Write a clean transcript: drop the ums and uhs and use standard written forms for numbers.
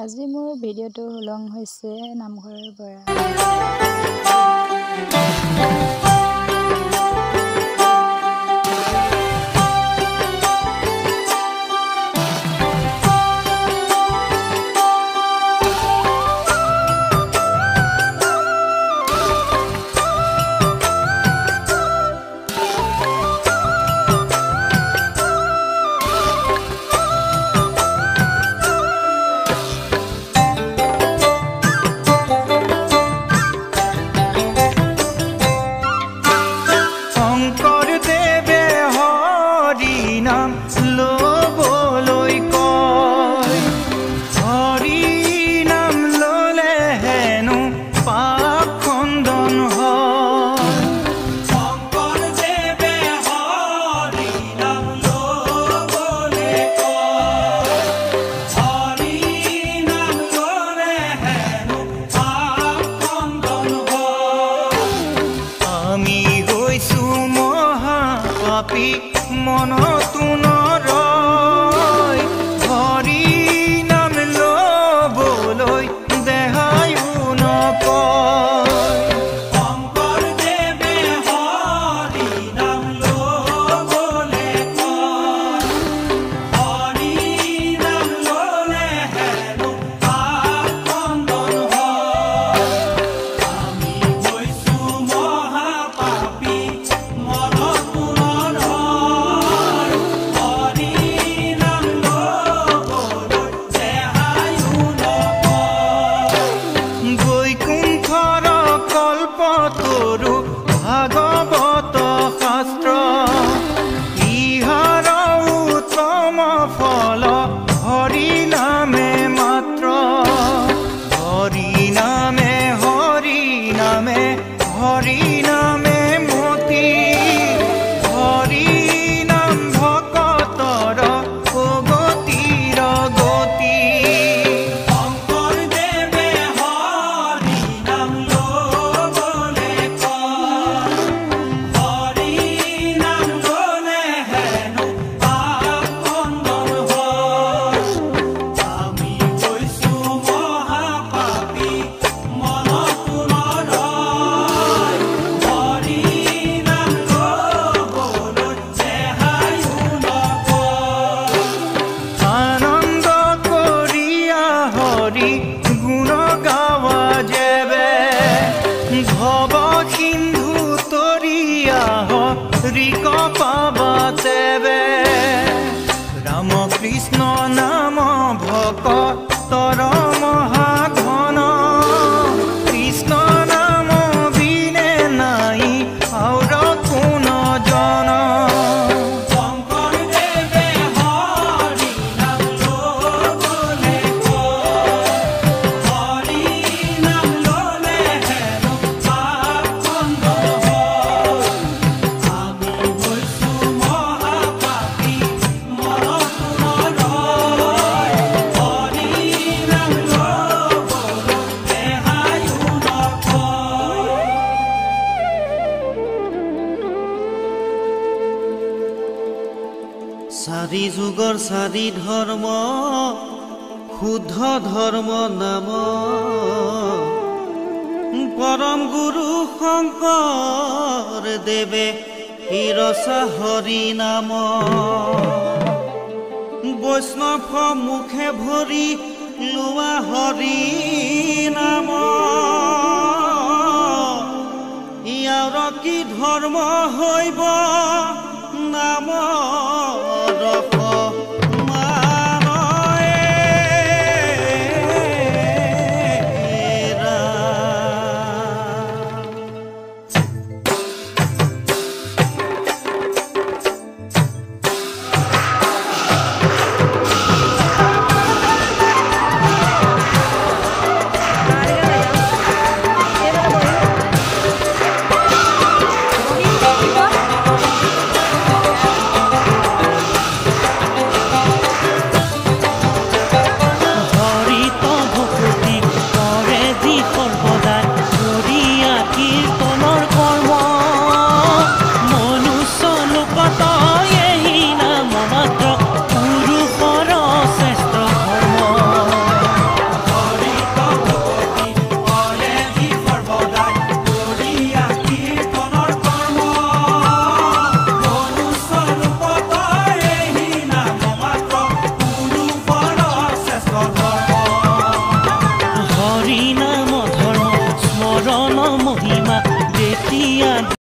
আজি মোৰ ভিডিঅ'টো লং হৈছে নামঘৰৰ পৰা। মন তুনৰয় হৰি নাম লবলৈ দেহায়ো নকয়। শংকৰদেৱে হৰি নাম লবলৈ কয়, হৰি নাম ললে হেনো পাপ খণ্ডন হয়। আমি হৈছো মহাপাপী মন তৰু ভাগৱত শাস্ত্ৰ ইহাৰ উত্তম ফল হৰি নামে মাত্ৰ। হৰি নামে হৰি নামে হৰি নামে মতি হৰি নাম ভকতৰ গতিৰ গতি। গুণ গাওয়া যেবে ভব সিন্ধু তৰিয়া ৰিক পাবা তেবে। ৰাম কৃষ্ণ নাম ভকতৰ মহাঘন কৃষ্ণ নাম বিনে নাই আৰ কোন জন। চাৰি যুগৰ চাৰি ধৰ্ম শুদ্ধ ধৰ্ম নাম পৰম গুৰু শংকৰ দেৱে শিৰসা হৰি নাম। বৈষ্ণৱ মুখে ভৰি লোৱা হৰি নাম ইয়াৰ কি ধৰ্ম হৈব